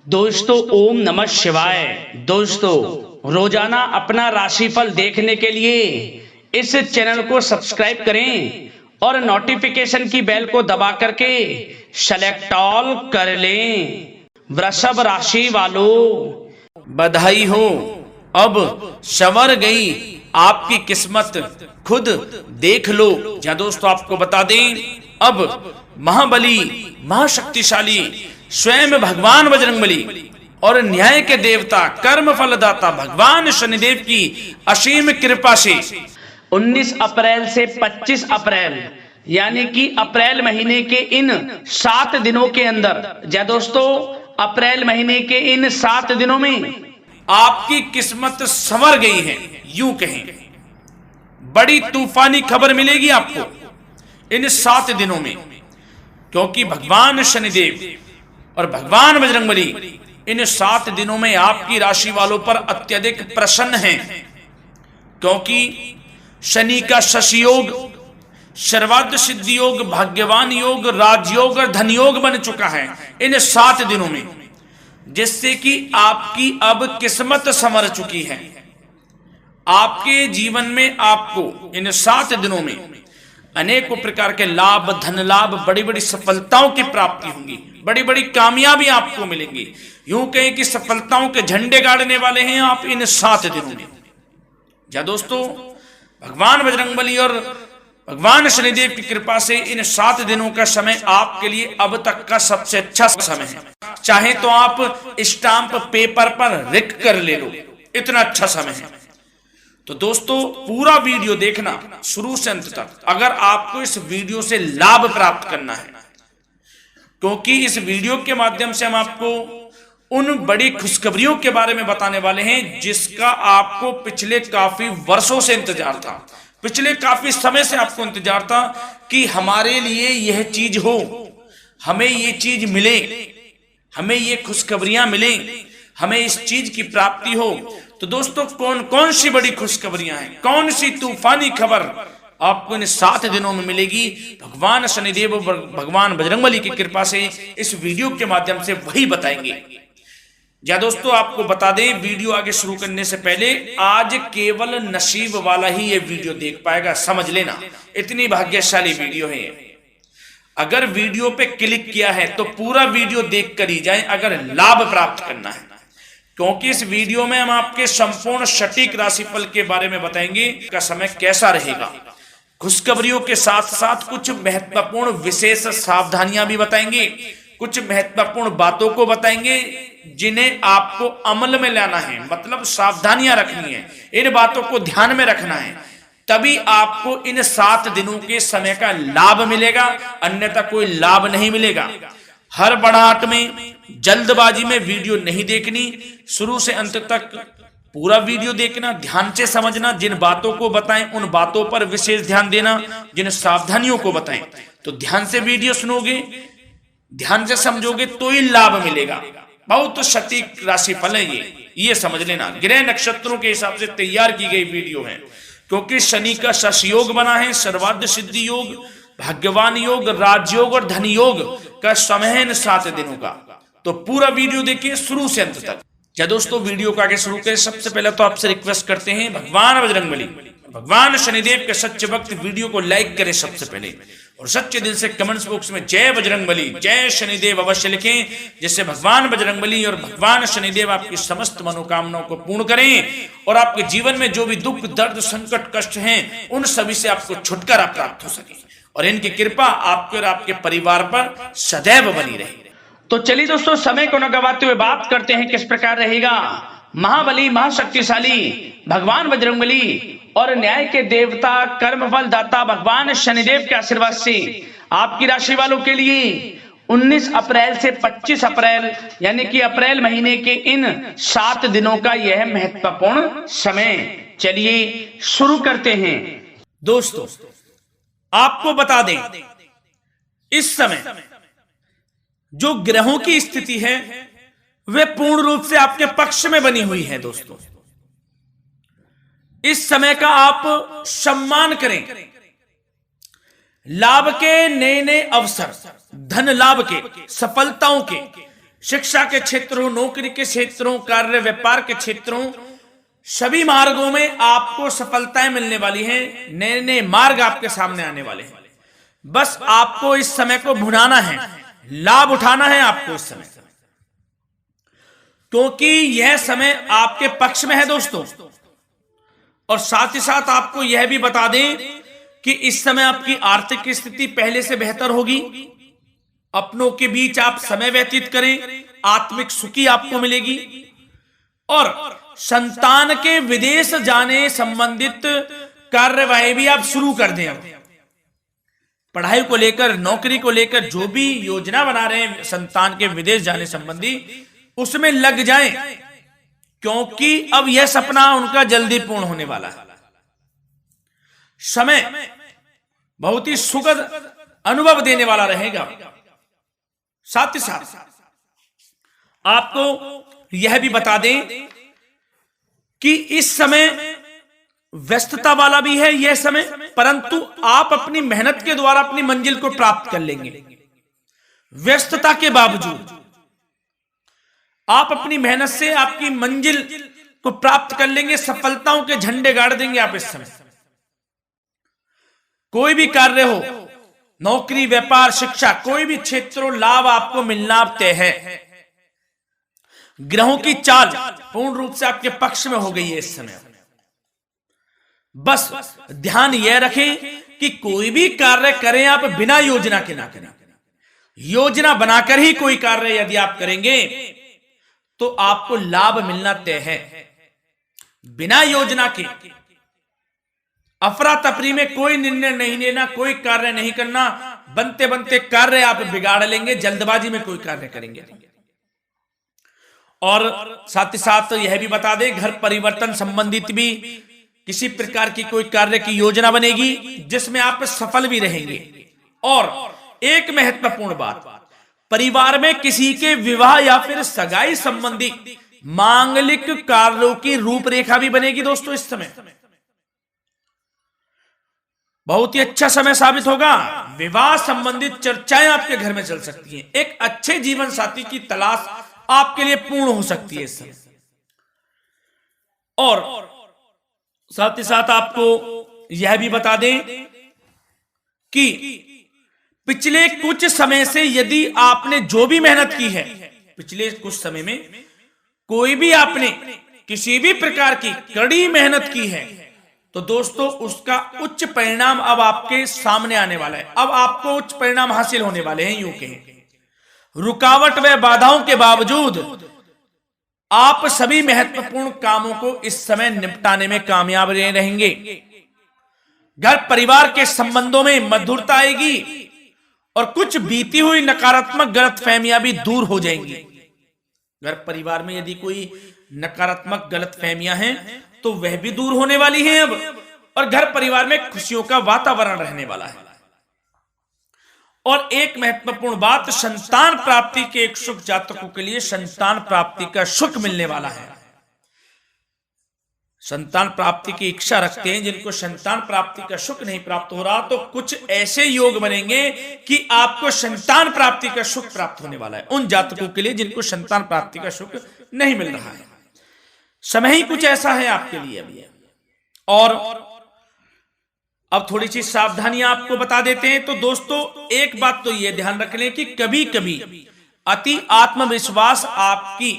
दोस्तों ओम नमः शिवाय। दोस्तों रोजाना अपना राशिफल देखने के लिए इस चैनल को सब्सक्राइब करें और नोटिफिकेशन की बेल को दबा करके सेलेक्ट ऑल कर लें। वृषभ राशि वालों, बधाई हो, अब संवर गई आपकी किस्मत, खुद देख लो। या दोस्तों आपको बता दें, अब महाबली महाशक्तिशाली स्वयं भगवान बजरंगबली और न्याय के देवता कर्म फलदाता भगवान शनिदेव की असीम कृपा से 19 अप्रैल से 25 अप्रैल यानी कि अप्रैल महीने के इन 7 दिनों के अंदर, या दोस्तों अप्रैल महीने के इन 7 दिनों में आपकी किस्मत संवर गई है। यूं कहें, बड़ी तूफानी खबर मिलेगी आपको इन 7 दिनों में, क्योंकि भगवान शनिदेव और भगवान बजरंगबली इन 7 दिनों में आपकी राशि वालों पर अत्यधिक प्रसन्न हैं, क्योंकि शनि का शशि योग, सर्वार्थ सिद्धि योग, भाग्यवान योग, राजयोग और धन योग बन चुका है इन 7 दिनों में, जिससे कि आपकी अब किस्मत संवर चुकी है। आपके जीवन में आपको इन 7 दिनों में अनेकों प्रकार के लाभ, धन लाभ, बड़ी बड़ी सफलताओं की प्राप्ति होंगी, बड़ी बड़ी कामयाबी आपको मिलेंगी। यूं कहें कि सफलताओं के झंडे गाड़ने वाले हैं आप इन 7 दिनों में। या दोस्तों भगवान बजरंगबली और भगवान शनिदेव की कृपा से इन 7 दिनों का समय आपके लिए अब तक का सबसे अच्छा समय है। चाहे तो आप स्टाम्प पेपर पर लिख कर ले लो, इतना अच्छा समय है। तो दोस्तों पूरा वीडियो देखना शुरू से अंत तक, अगर आपको इस वीडियो से लाभ प्राप्त करना है, क्योंकि इस वीडियो के माध्यम से हम आपको उन बड़ी खुशखबरियों के बारे में बताने वाले हैं जिसका आपको पिछले काफी वर्षों से इंतजार था, पिछले काफी समय से आपको इंतजार था कि हमारे लिए यह चीज हो, हमें ये चीज मिले, हमें ये खुशखबरियां मिले, हमें इस चीज की प्राप्ति हो। तो दोस्तों कौन कौन सी बड़ी खुशखबरियां हैं, कौन सी तूफानी खबर आपको इन 7 दिनों में मिलेगी, भगवान शनिदेव और भगवान बजरंगबली की कृपा से इस वीडियो के माध्यम से वही बताएंगे। या दोस्तों आपको बता दें, वीडियो आगे शुरू करने से पहले आज केवल नसीब वाला ही ये वीडियो देख पाएगा, समझ लेना, इतनी भाग्यशाली वीडियो है। अगर वीडियो पे क्लिक किया है तो पूरा वीडियो देख कर ही जाए अगर लाभ प्राप्त करना है, क्योंकि इस वीडियो में हम आपके संपूर्ण सटीक राशिफल के बारे में बताएंगे का समय कैसा रहेगा। खुशखबरियों के साथ साथ कुछ महत्वपूर्ण विशेष सावधानियां भी बताएंगे, कुछ महत्वपूर्ण बातों को बताएंगे जिन्हें आपको अमल में लाना है, मतलब सावधानियां रखनी है, इन बातों को ध्यान में रखना है, तभी आपको इन 7 दिनों के समय का लाभ मिलेगा, अन्यथा कोई लाभ नहीं मिलेगा। हर बड़ाहट में, जल्दबाजी में वीडियो नहीं देखनी, शुरू से अंत तक पूरा वीडियो देखना, ध्यान से समझना, जिन बातों को बताएं उन बातों पर विशेष ध्यान देना, जिन सावधानियों को बताएं तो ध्यान से वीडियो सुनोगे, ध्यान से समझोगे तो ही लाभ मिलेगा। बहुत सटीक राशिफल है ये समझ लेना। ग्रह नक्षत्रों के हिसाब से तैयार की गई वीडियो है, क्योंकि शनि का शशि योग बना है, सर्वार्थ सिद्धि योग, भाग्यवान योग, राजयोग और धन योग का समय है इन 7 दिनों का। तो पूरा वीडियो देखिए शुरू से अंत तक। क्या दोस्तों वीडियो को आगे शुरू करें, सबसे पहले तो आपसे रिक्वेस्ट करते हैं, भगवान बजरंगबली, भगवान शनिदेव के सच्चे भक्त वीडियो को लाइक करें सबसे पहले, और सच्चे दिल से कमेंट्स बॉक्स में जय बजरंगबली, जय शनिदेव अवश्य लिखें, जिससे भगवान बजरंगबली और भगवान शनिदेव आपकी समस्त मनोकामनाओं को पूर्ण करें और आपके जीवन में जो भी दुख, दर्द, संकट, कष्ट हैं उन सभी से आपको छुटकारा प्राप्त हो सके और इनकी कृपा आपके और आपके परिवार पर सदैव बनी रहे। तो चलिए दोस्तों समय को न गवाते हुए बात करते हैं किस प्रकार रहेगा महाबली महाशक्तिशाली भगवान बजरंगबली और न्याय के देवता कर्मफल दाता भगवान शनिदेव के आशीर्वाद से आपकी राशि वालों के लिए 19 अप्रैल से 25 अप्रैल यानी कि अप्रैल महीने के इन 7 दिनों का यह महत्वपूर्ण समय। चलिए शुरू करते हैं। दोस्तों आपको बता दें, इस समय जो ग्रहों की स्थिति है वे पूर्ण रूप से आपके पक्ष में बनी हुई है। दोस्तों इस समय का आप सम्मान करें, लाभ के नए नए अवसर, धन लाभ के, सफलताओं के शिक्षा के क्षेत्रों, नौकरी के क्षेत्रों, कार्य व्यापार के क्षेत्रों, सभी मार्गों में आपको सफलताएं मिलने वाली हैं। नए नए मार्ग आपके सामने आने वाले हैं। बस आपको इस समय को भुनाना है, लाभ उठाना है आपको इस समय, क्योंकि यह समय आपके पक्ष में है दोस्तों। और साथ ही साथ आपको यह भी बता दें कि इस समय आपकी आर्थिक स्थिति पहले से बेहतर होगी। अपनों के बीच आप समय व्यतीत करें, आत्मिक सुखी आपको मिलेगी। और संतान के विदेश जाने संबंधित कार्यवाही भी आप शुरू कर दें। अब पढ़ाई को लेकर, नौकरी को लेकर जो भी योजना बना रहे हैं संतान के विदेश जाने संबंधी, उसमें लग जाएं, क्योंकि अब यह सपना उनका जल्दी पूर्ण होने वाला है। समय बहुत ही सुखद अनुभव देने वाला रहेगा। साथ ही साथ आपको यह भी बता दें कि इस समय व्यस्तता वाला भी है यह समय, परंतु आप अपनी मेहनत के द्वारा अपनी मंजिल को प्राप्त कर लेंगे। व्यस्तता के बावजूद आप अपनी मेहनत से आपकी मंजिल को प्राप्त कर लेंगे। सफलताओं के झंडे गाड़ देंगे आप इस समय। कोई भी कार्य हो, नौकरी, व्यापार, शिक्षा, कोई भी क्षेत्रों, लाभ आपको मिलना तय है। ग्रहों की चाल पूर्ण रूप से आपके पक्ष में हो गई है इस समय। बस ध्यान यह रखें कि कोई भी कार्य करें आप बिना योजना के ना करें। योजना बनाकर ही कोई कार्य यदि आप करेंगे तो आपको लाभ मिलना तय है। बिना योजना के अफरा तफरी में कोई निर्णय नहीं लेना, कोई कार्य नहीं करना। बनते बनते कार्य आप बिगाड़ लेंगे, जल्दबाजी में कोई कार्य करेंगे। और साथ ही साथ यह भी बता दें, घर परिवर्तन संबंधित भी किसी प्रकार की कोई कार्य की योजना बनेगी जिसमें आप सफल भी रहेंगे। और एक महत्वपूर्ण बात, परिवार में किसी के विवाह या फिर सगाई संबंधी मांगलिक कार्यों की रूपरेखा भी बनेगी दोस्तों इस समय। बहुत ही अच्छा समय साबित होगा। विवाह संबंधित चर्चाएं आपके घर में चल सकती हैं। एक अच्छे जीवन साथी की तलाश आपके लिए पूर्ण हो सकती है इस समय। और साथ ही साथ आपको यह भी बता दें कि पिछले कुछ समय से यदि आपने जो भी मेहनत की है, पिछले कुछ समय में कोई भी आपने किसी भी प्रकार की कड़ी मेहनत की है, तो दोस्तों उसका उच्च परिणाम अब आपके सामने आने वाला है। अब आपको उच्च परिणाम हासिल होने वाले हैं। यूं कहें, रुकावट व बाधाओं के बावजूद आप सभी महत्वपूर्ण कामों को इस समय निपटाने में कामयाब रहेंगे। घर परिवार के संबंधों में मधुरता आएगी और कुछ बीती हुई नकारात्मक गलतफहमियां भी दूर हो जाएंगी। घर परिवार में यदि कोई नकारात्मक गलतफहमियां हैं तो वह भी दूर होने वाली हैं अब, और घर परिवार में खुशियों का वातावरण रहने वाला है। और एक महत्वपूर्ण बात, संतान प्राप्ति के इच्छुक जातकों के लिए संतान प्राप्ति का सुख मिलने वाला है। संतान प्राप्ति की इच्छा रखते हैं जिनको संतान प्राप्ति का सुख नहीं प्राप्त हो रहा, तो कुछ ऐसे योग बनेंगे कि आपको संतान प्राप्ति का सुख प्राप्त होने वाला है। उन जातकों के लिए जिनको संतान प्राप्ति का सुख नहीं मिल रहा है, समय ही कुछ ऐसा है आपके लिए अभी। और अब थोड़ी सी सावधानियां आपको बता देते हैं। तो दोस्तों एक बात तो यह ध्यान रख लें कि कभी कभी अति आत्मविश्वास आपकी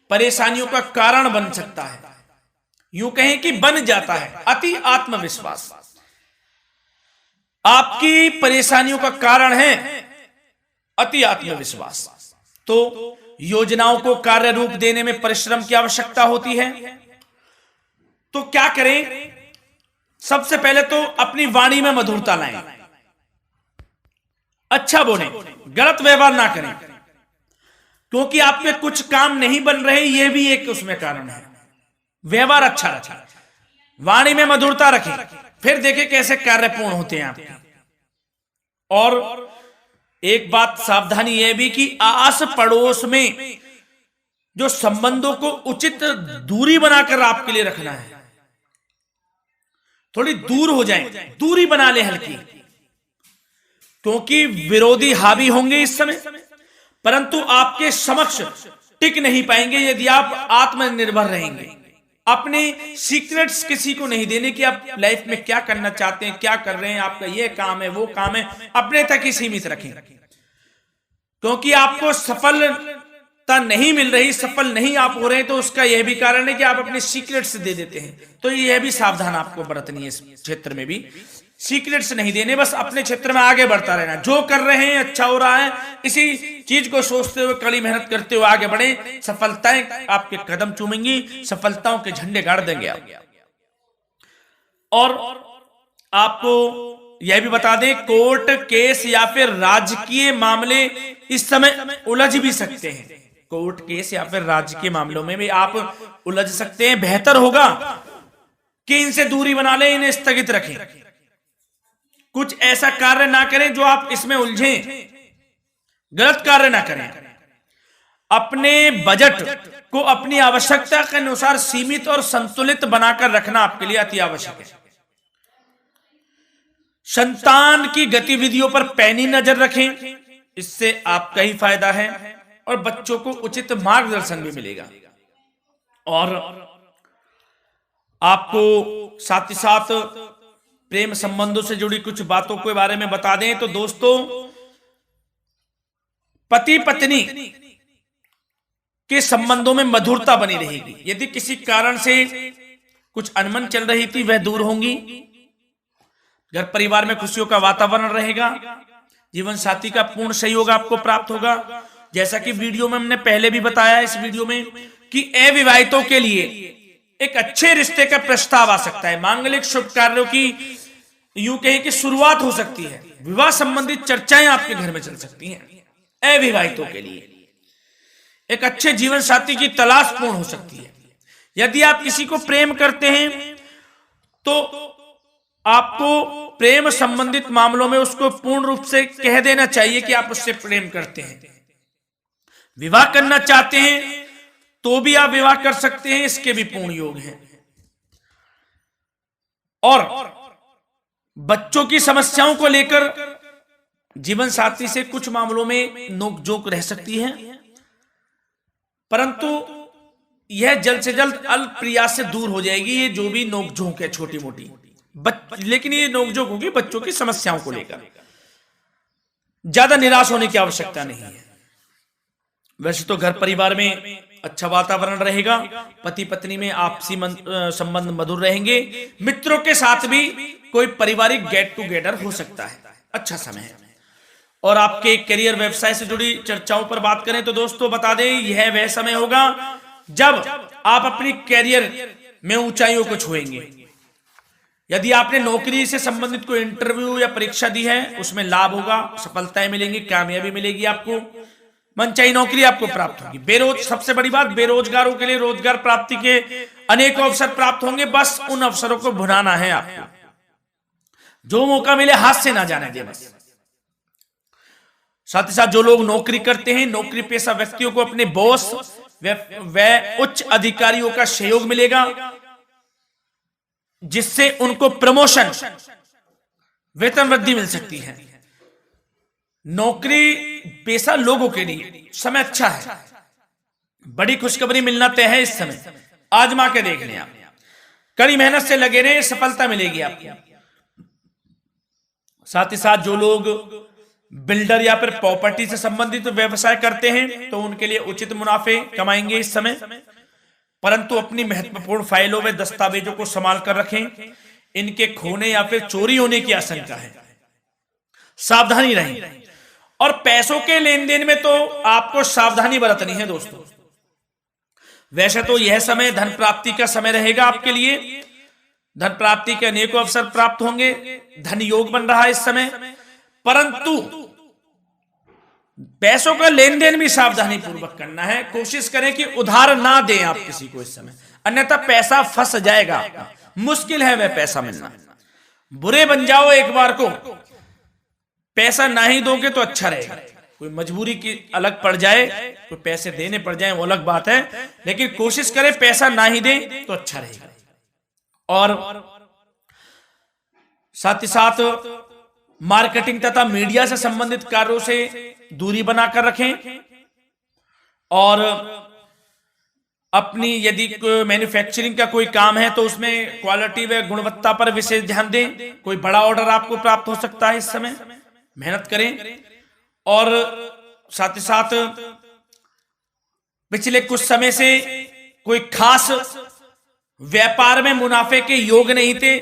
परेशानियों का कारण बन सकता है। यूं कहें कि बन जाता है। अति आत्मविश्वास आपकी परेशानियों का कारण है। अति आत्मविश्वास, तो योजनाओं को कार्य रूप देने में परिश्रम की आवश्यकता होती है। तो क्या करें? सबसे पहले तो अपनी वाणी में मधुरता लाएं, अच्छा बोलें, गलत व्यवहार ना करें, क्योंकि आप में कुछ काम नहीं बन रहे, यह भी एक उसमें कारण है। व्यवहार अच्छा रखें, वाणी में मधुरता रखें, फिर देखें कैसे कार्य पूर्ण होते हैं आपके। और एक बात सावधानी यह भी कि आस पड़ोस में जो संबंधों को उचित दूरी बनाकर आपके लिए रखना है। थोड़ी दूर हो जाएं, दूरी बना ले हल्की, क्योंकि विरोधी हावी होंगे इस समय। परंतु आपके समक्ष टिक नहीं पाएंगे यदि आप आत्मनिर्भर रहेंगे। अपने सीक्रेट्स किसी को नहीं देने कि आप लाइफ में क्या करना चाहते हैं, क्या कर रहे हैं, आपका ये काम है, वो काम है, अपने तक ही सीमित रखें। क्योंकि आपको सफलता नहीं मिल रही, सफल नहीं आप हो रहे हैं, तो उसका यह भी कारण है कि आप अपने सीक्रेट्स दे देते हैं। तो यह भी सावधान आपको बरतनी है, इस क्षेत्र में भी सीक्रेट्स नहीं देने, बस अपने क्षेत्र में आगे बढ़ता रहना। जो कर रहे हैं अच्छा हो रहा है, इसी चीज को सोचते हुए कड़ी मेहनत करते हुए आगे बढ़े। सफलताएं आपके कदम चूमेंगी, सफलताओं के झंडे गाड़ देंगे आप। और आपको यह भी बता दें, कोर्ट केस या फिर राजकीय मामले इस समय उलझ भी सकते हैं। कोर्ट केस या फिर राजकीय मामलों में भी आप उलझ सकते हैं। बेहतर होगा कि इनसे दूरी बना लें, इन्हें स्थगित रखें। कुछ ऐसा कार्य ना करें जो आप इसमें उलझें, गलत कार्य ना करें। अपने बजट को अपनी आवश्यकता के अनुसार सीमित और संतुलित बनाकर रखना आपके लिए अति आवश्यक है। संतान की गतिविधियों पर पैनी नजर रखें, इससे आपका ही फायदा है और बच्चों को उचित मार्गदर्शन भी मिलेगा। और आपको साथ ही साथ प्रेम संबंधों से जुड़ी कुछ बातों के बारे में बता दें तो दोस्तों, पति पत्नी के संबंधों में मधुरता बनी रहेगी। यदि किसी कारण से कुछ अनबन चल रही थी वह दूर होंगी। घर परिवार में खुशियों का वातावरण रहेगा। जीवन साथी का पूर्ण सहयोग आपको प्राप्त होगा। जैसा कि वीडियो में हमने पहले भी बताया इस वीडियो में कि अविवाहितों के लिए एक अच्छे रिश्ते का प्रस्ताव आ सकता है। मांगलिक शुभ कार्यों की यूं कहें कि शुरुआत हो सकती है। विवाह संबंधित चर्चाएं आपके घर में चल सकती हैं। अविवाहितों के लिए एक अच्छे जीवन साथी की तलाश पूर्ण हो सकती है। यदि आप किसी को प्रेम करते हैं तो आपको प्रेम संबंधित मामलों में उसको पूर्ण रूप से कह देना चाहिए कि आप उससे प्रेम करते हैं। विवाह करना चाहते हैं तो भी आप विवाह कर सकते हैं, इसके भी पूर्ण योग हैं। और बच्चों की समस्याओं को लेकर जीवन साथी से कुछ मामलों में नोकझोंक रह सकती है, परंतु यह जल्द से जल्द अल्प प्रयास से दूर हो जाएगी। ये जो भी नोकझोंक है छोटी मोटी, लेकिन ये नोकझोंक होगी बच्चों की समस्याओं को लेकर। ज्यादा निराश होने की आवश्यकता नहीं है। वैसे तो घर परिवार में अच्छा वातावरण रहेगा। पति पत्नी में आपसी संबंध मधुर रहेंगे। मित्रों के साथ भी कोई पारिवारिक गेट टुगेदर हो सकता है। अच्छा समय है। और आपके करियर व्यवसाय से जुड़ी चर्चाओं पर बात करें तो दोस्तों बता दें, यह वह समय होगा जब आप अपनी करियर में ऊंचाइयों को छुएंगे। यदि आपने नौकरी से संबंधित कोई इंटरव्यू या परीक्षा दी है, उसमें लाभ होगा, सफलताएं मिलेंगी, कामयाबी मिलेगी, आपको मनचाही नौकरी आपको प्राप्त होगी। सबसे बड़ी बात, बेरोजगारों के लिए रोजगार प्राप्ति के अनेक अवसर प्राप्त होंगे। बस उन अवसरों को भुनाना है आपको। जो मौका मिले हाथ से ना जाने दे बस। साथ ही साथ जो लोग नौकरी करते हैं, नौकरी पेशा व्यक्तियों को अपने बॉस व उच्च अधिकारियों का सहयोग मिलेगा, जिससे उनको प्रमोशन, वेतन वृद्धि मिल सकती है। नौकरी पेशा लोगों के लिए समय अच्छा है। बड़ी खुशखबरी मिलना तय है इस समय। आजमा के देख लें आप। कड़ी मेहनत से लगे रहे, सफलता मिलेगी आपको। साथ ही साथ जो लोग बिल्डर या फिर प्रॉपर्टी से संबंधित व्यवसाय करते हैं तो उनके लिए उचित मुनाफे कमाएंगे इस समय। परंतु अपनी महत्वपूर्ण फाइलों में दस्तावेजों को संभाल कर रखें। इनके खोने या फिर चोरी होने की आशंका है। सावधानी रहें। और पैसों के लेन देन में तो आपको सावधानी बरतनी है दोस्तों। वैसे तो यह समय धन प्राप्ति का समय रहेगा आपके लिए। धन प्राप्ति के अनेकों अवसर प्राप्त होंगे। धन योग बन रहा है इस समय। परंतु पैसों का लेन देन भी सावधानी पूर्वक करना है। कोशिश करें कि उधार ना दें आप किसी को इस समय, अन्यथा पैसा फंस जाएगा आपका। मुश्किल है वह पैसा मिलना। बुरे बन जाओ एक बार को, पैसा ना ही दोगे तो अच्छा रहेगा। कोई मजबूरी की अलग पड़ जाए, तो पैसे देने पड़ जाए वो अलग बात है, लेकिन कोशिश करें पैसा ना ही दें तो अच्छा रहेगा। और साथ ही साथ मार्केटिंग तथा मीडिया से संबंधित कार्यों से दूरी बनाकर रखें। और अपनी यदि मैन्युफैक्चरिंग का कोई काम है तो उसमें क्वालिटी व गुणवत्ता पर विशेष ध्यान दें। कोई बड़ा ऑर्डर आपको प्राप्त हो सकता है इस समय, मेहनत करें। और साथ ही साथ पिछले कुछ समय से कोई खास व्यापार में मुनाफे के योग नहीं थे,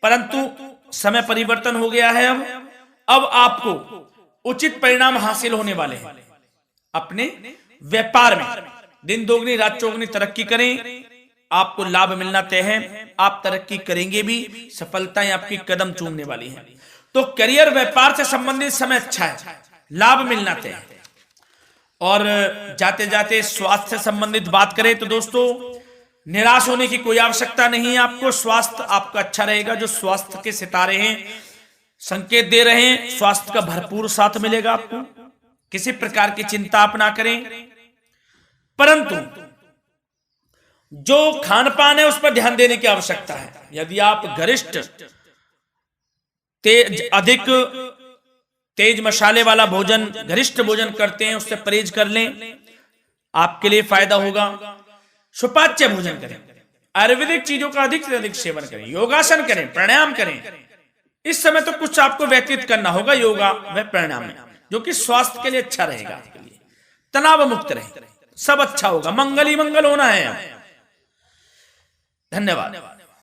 परंतु समय परिवर्तन हो गया है। अब आपको उचित परिणाम हासिल होने वाले हैं। अपने व्यापार में दिन दोगुनी रात चौगुनी तरक्की करें, आपको लाभ मिलना तय है। आप तरक्की करेंगे भी, सफलताएं आपकी कदम चूमने वाली हैं। तो करियर व्यापार से संबंधित समय अच्छा है, लाभ मिलना तय है। और जाते जाते स्वास्थ्य से संबंधित बात करें तो दोस्तों, निराश होने की कोई आवश्यकता नहीं है आपको। स्वास्थ्य आपका अच्छा रहेगा। जो स्वास्थ्य के सितारे हैं संकेत दे रहे हैं, स्वास्थ्य का भरपूर साथ मिलेगा आपको। किसी प्रकार की चिंता आप ना करें, परंतु जो खान पान है उस पर ध्यान देने की आवश्यकता है। यदि आप गरिष्ठ अधिक तेज मसाले वाला भोजन, गरिष्ठ भोजन करते हैं, उससे परहेज कर लें, आपके लिए फायदा होगा। सुपाच्य भोजन करें, आयुर्वेदिक चीजों का अधिक से अधिक सेवन करें, योगासन करें, प्राणायाम करें। इस समय तो कुछ आपको व्यतीत करना होगा योगा व प्राणायाम में, जो कि स्वास्थ्य के लिए अच्छा रहेगा आपके लिए। तनाव मुक्त रहे, सब अच्छा होगा। मंगल ही मंगल होना है। धन्यवाद।